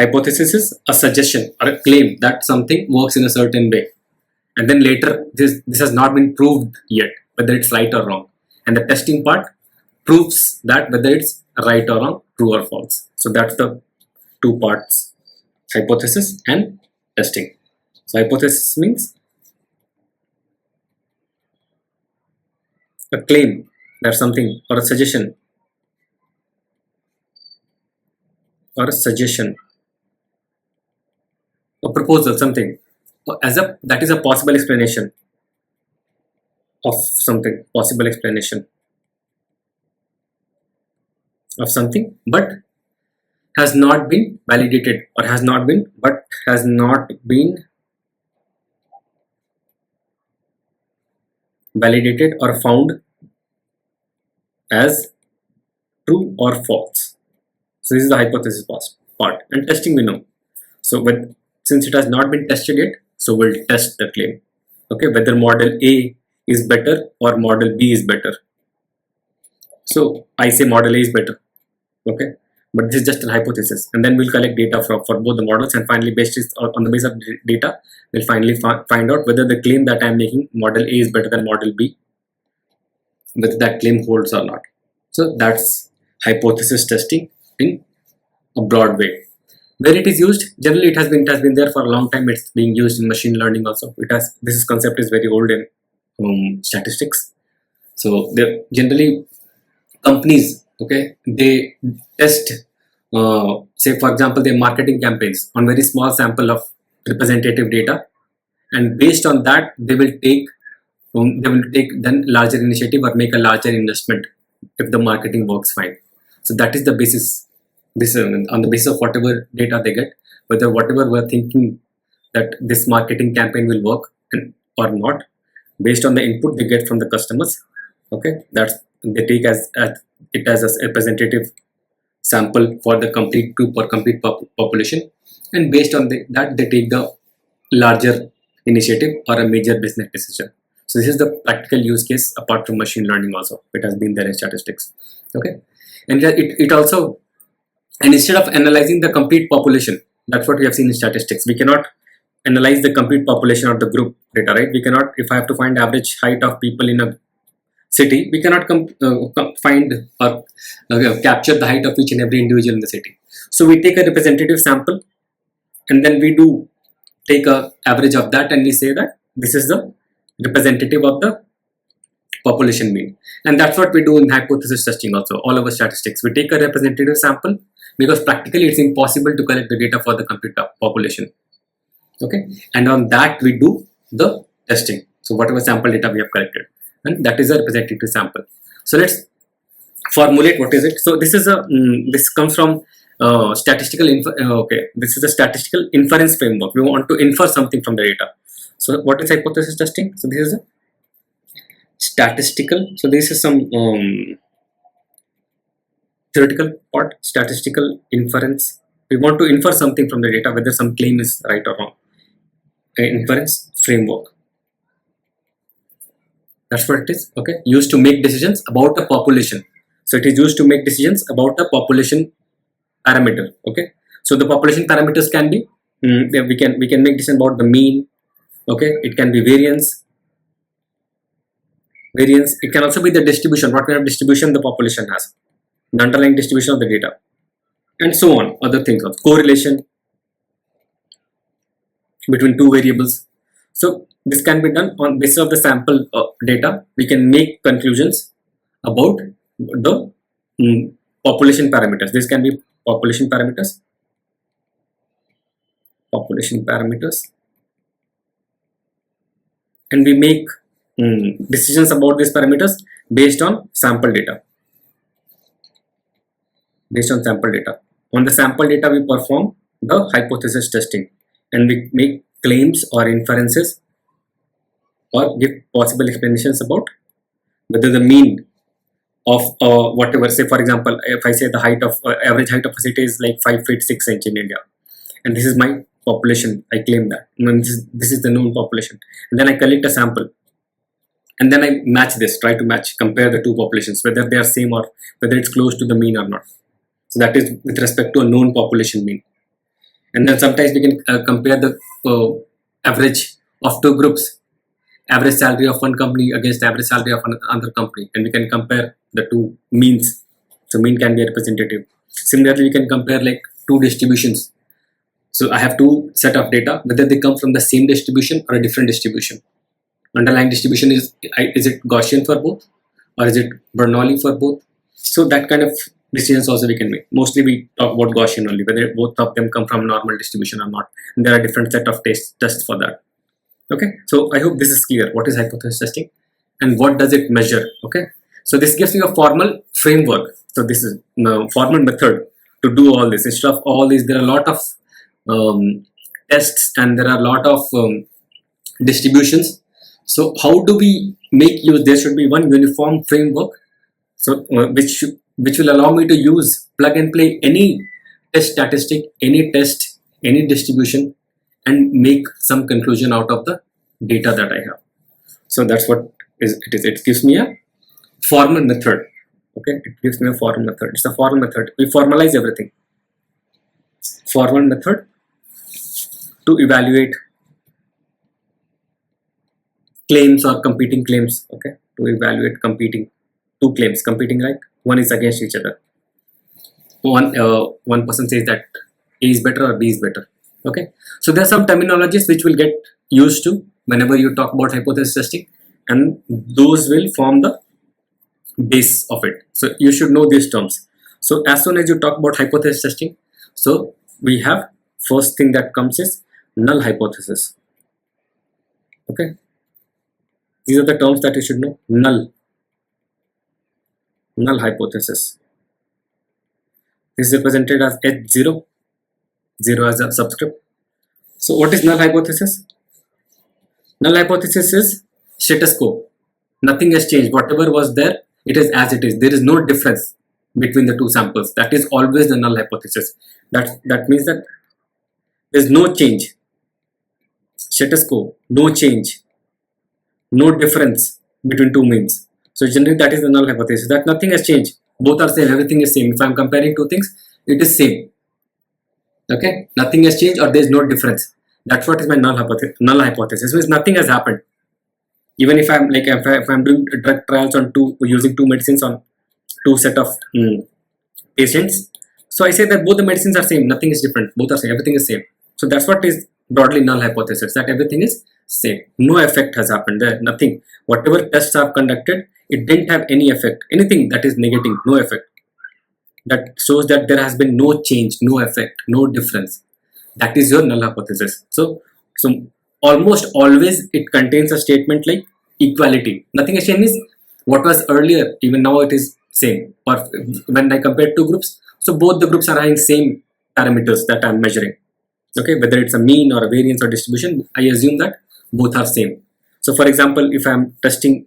Hypothesis is a suggestion or a claim that something works in a certain way, and then later this has not been proved yet whether it's right or wrong, and the testing part proves that whether it's right or wrong, true or false. So that's the two parts, hypothesis and testing. So hypothesis means a claim that something, or a suggestion, a proposal, something as a that is a possible explanation of something, possible explanation of something, but has not been validated, or has not been validated or found as true or false. So this is the hypothesis part, and testing we know. So since it has not been tested yet, so we'll test the claim. Okay, whether model A is better or model B is better. So I say model A is better. Okay, but this is just a hypothesis, and then we'll collect data for both the models, and finally based on the basis of data, we'll finally find out whether the claim that I'm making, model A is better than model B, whether that claim holds or not. So that's hypothesis testing in a broad way. Where it is used, generally it has been there for a long time. It's being used in machine learning also. This concept is very old in statistics. So there generally companies, okay, they test say for example their marketing campaigns on very small sample of representative data, and based on that they will take then larger initiative or make a larger investment if the marketing works fine. So that is the basis. This on the basis of whatever data they get, whether whatever we're thinking that this marketing campaign will work or not, based on the input they get from the customers. Okay, that's they take as it as a representative sample for the complete group or complete population, and based on that they take the larger initiative or a major business decision. So this is the practical use case apart from machine learning also. It has been there in statistics. Okay, and it also, and instead of analyzing the complete population, that's what we have seen in statistics. We cannot analyze the complete population of the group data, right? We cannot, if I have to find average height of people in a city, we cannot find or capture the height of each and every individual in the city. So we take a representative sample, and then we do take a average of that, and we say that this is the representative of the population mean. And that's what we do in hypothesis testing also, all over statistics. We take a representative sample, because practically it's impossible to collect the data for the complete population. Okay, and on that we do the testing. So whatever sample data we have collected, and that is a representative sample. So let's formulate what is it. So this is this comes from statistical this is a statistical inference framework. We want to infer something from the data. So what is hypothesis testing? So this is a statistical, so this is some theoretical part, statistical inference. We want to infer something from the data, whether some claim is right or wrong. Inference framework, that's what it is. Okay, used to make decisions about a population. So it is used to make decisions about a population parameter. Okay, so the population parameters can be we can make decision about the mean. Okay, it can be variance. It can also be the distribution, what kind of distribution the population has, the underlying distribution of the data, and so on. Other things also, correlation between two variables. So this can be done on basis of the sample data. We can make conclusions about the population parameters. This can be population parameters, and we make decisions about these parameters based on sample data. On the sample data we perform the hypothesis testing, and we make claims or inferences or give possible explanations about whether the mean of whatever, say for example, if I say the height of average height of a city is like 5 feet 6 inch in India, and this is my population, I claim that, and this is the known population, and then I collect a sample, and then I match this, try to compare the two populations, whether they are same or whether it's close to the mean or not. So that is with respect to a known population mean. And then sometimes we can compare the average of two groups, average salary of one company against average salary of another company, and we can compare the two means. So mean can be representative. Similarly, we can compare like two distributions. So I have two set of data, whether they come from the same distribution or a different distribution. Underlying distribution is it Gaussian for both, or is it Bernoulli for both? So that kind of decisions also we can make. Mostly we talk about Gaussian only, whether both of them come from normal distribution or not. And there are different set of tests for that. Okay, so I hope this is clear. What is hypothesis testing and what does it measure? Okay, so this gives you a formal framework. So this is the formal method to do all this. Instead of all this, there are a lot of tests and there are a lot of distributions. So how do we make use? There should be one uniform framework, so which will allow me to use plug and play any test statistic, any test, any distribution, and make some conclusion out of the data that I have. So that's what it is. It gives me a formal method. Okay, it gives me a formal method. It's a formal method. We formalize everything. Formal method to evaluate claims or competing claims. Okay, to evaluate competing two claims, competing like one is against each other. One person says that A is better or B is better. Okay, so there are some terminologies which will get used to whenever you talk about hypothesis testing, and those will form the base of it. So you should know these terms. So as soon as you talk about hypothesis testing, so we have first thing that comes is null hypothesis. Okay, these are the terms that you should know. Null hypothesis. This is represented as H0, 0 as a subscript. So what is null hypothesis? Null hypothesis is status quo. Nothing has changed. Whatever was there, it is as it is. There is no difference between the two samples. That is always the null hypothesis. That means that there is no change. Status quo, no change, no difference between two means. So generally that is the null hypothesis, that nothing has changed. Both are same, everything is same. If I am comparing two things, it is same. Okay, nothing has changed or there is no difference. That's what is my null hypothesis. Null hypothesis means nothing has happened. Even if I'm like if I'm doing drug trials on using two medicines on two set of patients, so I say that both the medicines are same, nothing is different, both are same, everything is same. So that's what is broadly null hypothesis, that everything is same, no effect has happened there, nothing. Whatever tests are conducted, it didn't have any effect, anything that is negative, no effect. That shows that there has been no change, no effect, no difference. That is your null hypothesis. So almost always it contains a statement like equality. Nothing has changed means what was earlier, even now it is same. Or when I compare two groups, so both the groups are having same parameters that I am measuring. Okay, whether it's a mean or a variance or distribution, I assume that both are same. So for example, if I am testing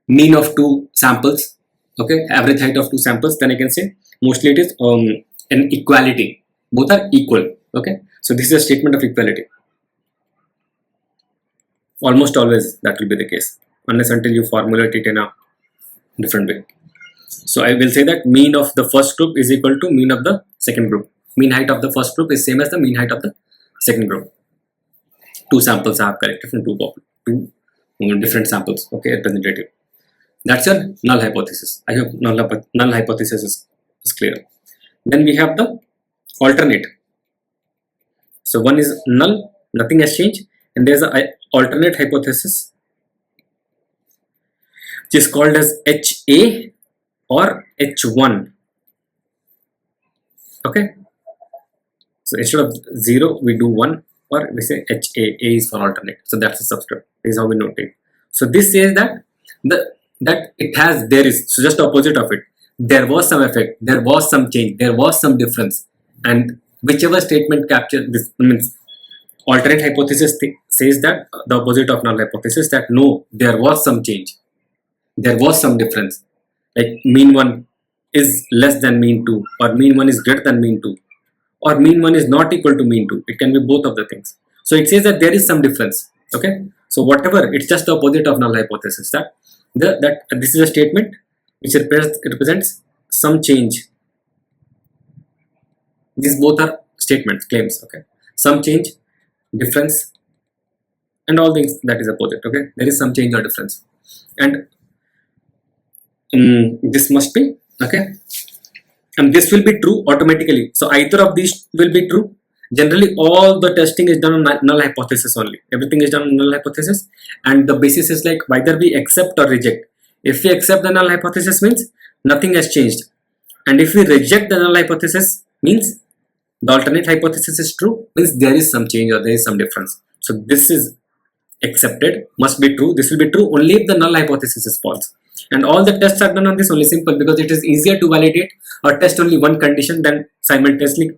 mean of two samples, okay, average height of two samples, then I can say mostly it is an equality. Both are equal. Okay, so this is a statement of equality. Almost always that will be the case, unless until you formulate it in a different way. So I will say that mean of the first group is equal to mean of the second group. Mean height of the first group is same as the mean height of the second group. Two samples I have collected from two different samples. Okay, representative. That's your null hypothesis. I hope null hypothesis is clear. Then we have the alternate. So one is null, nothing has changed, and there's an alternate hypothesis, which is called as HA or H1. Okay, so instead of 0 we do 1, or we say HA. A is for alternate, so that's the subscript. This is how we notate. So this says that there is, so just the opposite of it, there was some effect, there was some change, there was some difference, and whichever statement captures this means alternate hypothesis says that the opposite of null hypothesis, that no, there was some change, there was some difference, like mean 1 is less than mean 2, or mean 1 is greater than mean 2, or mean 1 is not equal to mean 2. It can be both of the things. So it says that there is some difference. Okay, so whatever, it's just the opposite of null hypothesis, that this is a statement which represents some change. These both are statements, claims. Okay, some change, difference, and all things that is opposite. Okay, there is some change or difference, and this must be okay, and this will be true automatically. So either of these will be true. Generally, all the testing is done on null hypothesis only. Everything is done on null hypothesis, and the basis is like whether we accept or reject. If we accept the null hypothesis, means nothing has changed, and if we reject the null hypothesis, means the alternate hypothesis is true, means there is some change or there is some difference. So this is accepted, must be true. This will be true only if the null hypothesis is false. And all the tests are done on this only, simple, because it is easier to validate or test only one condition than simultaneously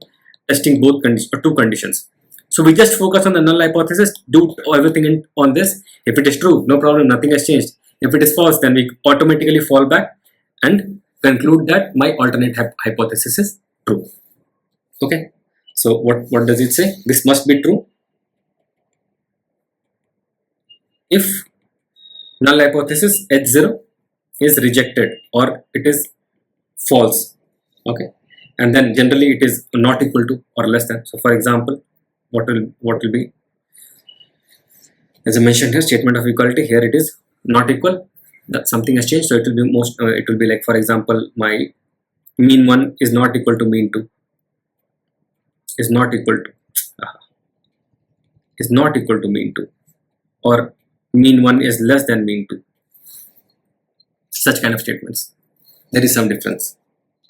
testing both conditions or two conditions. So we just focus on the null hypothesis, do everything on this. If it is true, no problem, nothing has changed. If it is false, then we automatically fall back and conclude that my alternate hypothesis is true. Okay, so what does it say? This must be true if null hypothesis H0 is rejected or it is false. Okay, and then generally it is not equal to or less than. So for example, what will be, as I mentioned here, statement of equality. Here it is not equal, that something has changed, so it will be it will be like, for example, my mean 1 is not equal to mean 2, is not equal to mean 2, or mean 1 is less than mean 2. Such kind of statements, there is some difference.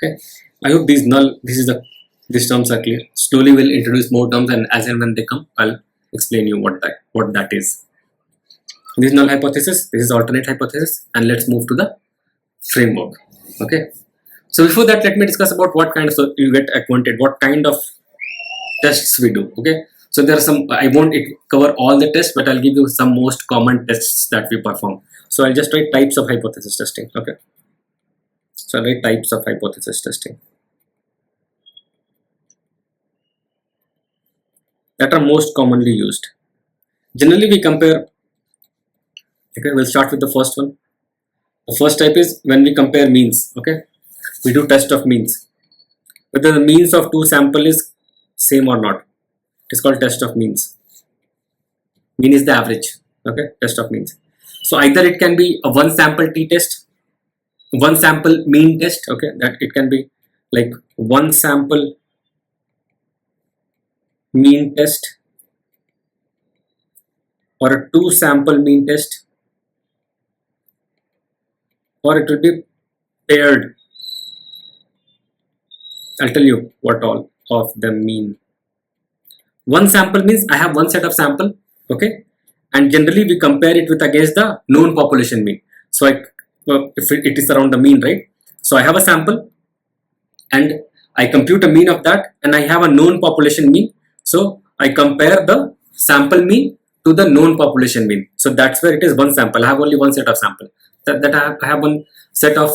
Okay, I hope these terms are clear. Slowly we'll introduce more terms, and as and when they come, I'll explain you what that is. This is null hypothesis, this is alternate hypothesis, and let's move to the framework. Okay, so before that, let me discuss about what kind of, so you get acquainted what kind of tests we do. Okay, so there are some, I won't cover all the tests, but I'll give you some most common tests that we perform. So I'll just write types of hypothesis testing. Okay, so I'll write types of hypothesis testing that are most commonly used. Generally we compare. Okay, we'll start with the first one. The first type is when we compare means. Okay, we do test of means, whether the means of two sample is same or not. It is called test of means. Mean is the average. Okay, test of means. So either it can be a one sample t-test, one sample mean test. Okay, that it can be like one sample mean test, or a two sample mean test, or it will be paired. I'll tell you what all of them mean. One sample means I have one set of sample. Okay, and generally we compare it with against the known population mean. So if it is around the mean, right? So I have a sample and I compute a mean of that, and I have a known population mean. So I compare the sample mean to the known population mean. So that's where it is one sample. I have only one set of sample. That I have one set of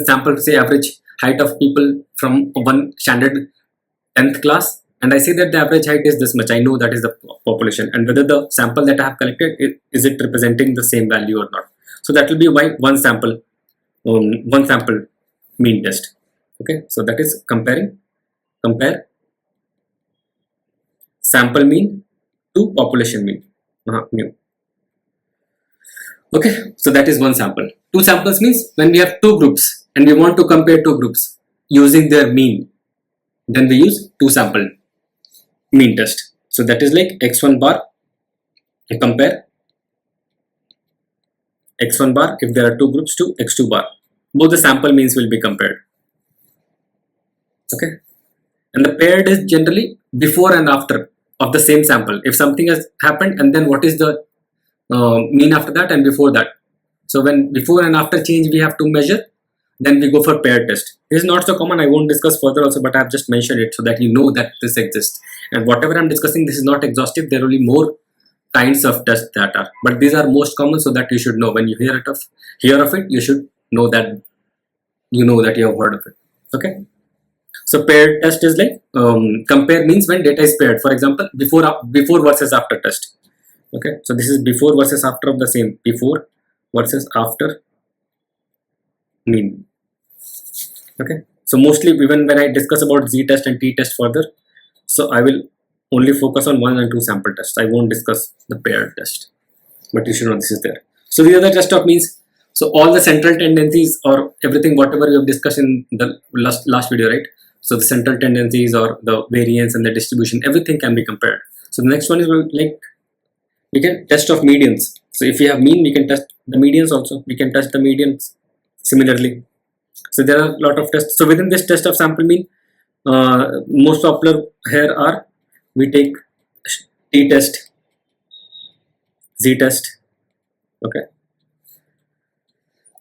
sample, say average height of people from one standard 10th class, and I say that the average height is this much. I know that is the population, and whether the sample that I have collected is it representing the same value or not. So that will be why one sample mean test. Okay, so that is compare sample mean to population mean. New. Okay, so that is one sample. Two samples means when we have two groups and we want to compare two groups using their mean, then we use two sample mean test. So that is like x1 bar, I compare x1 bar if there are two groups to x2 bar. Both the sample means will be compared. Okay, and the paired is generally before and after of the same sample. If something has happened, and then what is the mean after that and before that. So when before and after change we have to measure, then we go for paired test. This is not so common, I won't discuss further also, but I have just mentioned it so that you know that this exists. And whatever I'm discussing, this is not exhaustive, there are only more kinds of tests that are, but these are most common, so that you should know. When you hear of it, you should know that you have heard of it. Okay, so paired test is like compare means when data is paired. For example, before versus after test. Okay, so this is before versus after of the same, before versus after mean. Okay, so mostly even when I discuss about z test and t test further, so I will only focus on 1 and 2 sample tests. I won't discuss the paired test, but you should know this is there. So these are the test of means. So all the central tendencies or everything whatever we have discussed in the last video, right? So the central tendencies or the variance and the distribution, everything can be compared. So the next one is like we can test of medians. So if we have mean, we can test the medians also. We can test the medians similarly. So there are a lot of tests. So within this test of sample mean, most popular here are, we take t test, z test. Okay,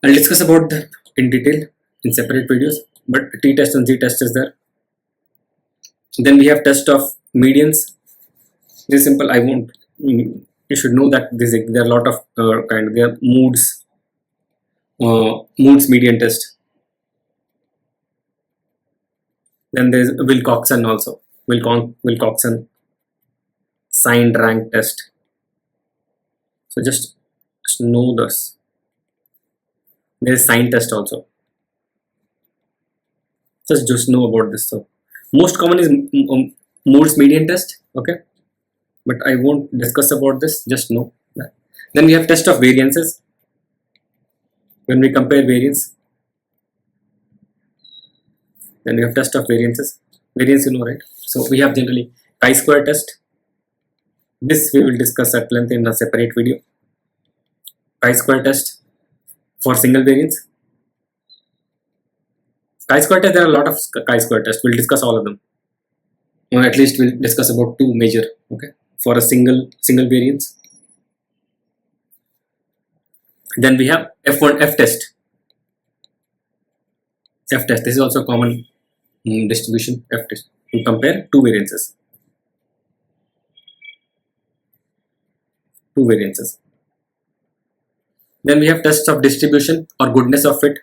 I'll discuss about that in detail in separate videos, but t test and z test is there. Then we have test of medians. This is simple. I won't. You should know that there are a lot of there are moods median test. Then there is Wilcoxon also. Wilcoxon signed rank test. So just know this. There is sign test also. Just know about this. So most common is moods median test. Okay, but I won't discuss about this. Just know that. Then we have test of variances. When we compare variance. Then we have test of variances. Variance, you know, right? So we have generally chi-square test. This we will discuss at length in a separate video. Chi-square test for single variance. Chi-square test, there are a lot of chi-square tests. We'll discuss all of them. Or at least we'll discuss about 2 major. Okay, for a single variance. Then we have F test. F test. This is also common distribution. F test. We compare 2 variances. 2 variances. Then we have tests of distribution or goodness of fit.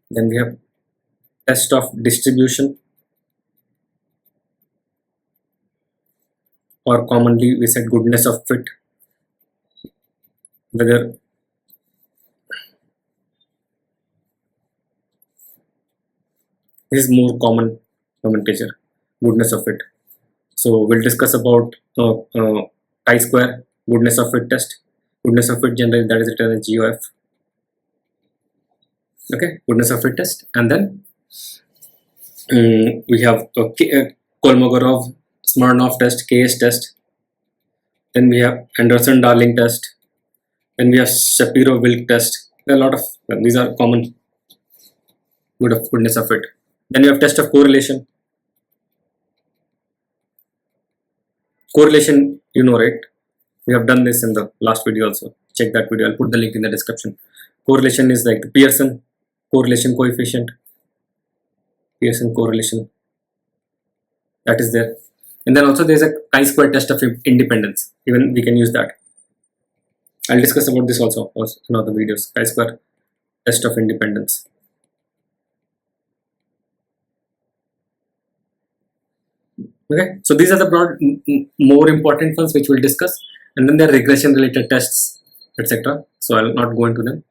Then we have test of distribution, or commonly we said goodness of fit. Whether this is more common nomenclature, goodness of fit. So we'll discuss about chi-square goodness of fit test. Goodness of fit generally that is written as GOF. Okay, goodness of fit test. And then we have Kolmogorov Smirnov test, KS test. Then we have Anderson-Darling test. Then we have Shapiro-Wilk test. There are a lot of these are common goodness of fit. Then we have test of correlation. Correlation, you know, right? We have done this in the last video also. Check that video. I'll put the link in the description. Correlation is like the Pearson correlation coefficient. Pearson correlation. That is there. And then also there is a chi-square test of independence. Even we can use that. I'll discuss about this also in other videos. Chi-square test of independence. Okay, so these are the broad, more important ones which we'll discuss, and then there are regression related tests, etc. So I'll not go into them,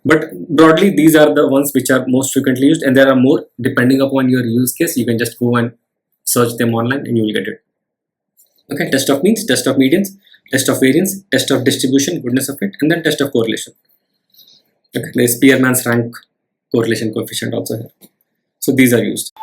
but broadly these are the ones which are most frequently used, and there are more depending upon your use case. You can just go and search them online and you will get it. Okay, test of means, test of medians, test of variance, test of distribution, goodness of fit, and then test of correlation. Okay, there is Spearman's rank correlation coefficient also here. So these are used.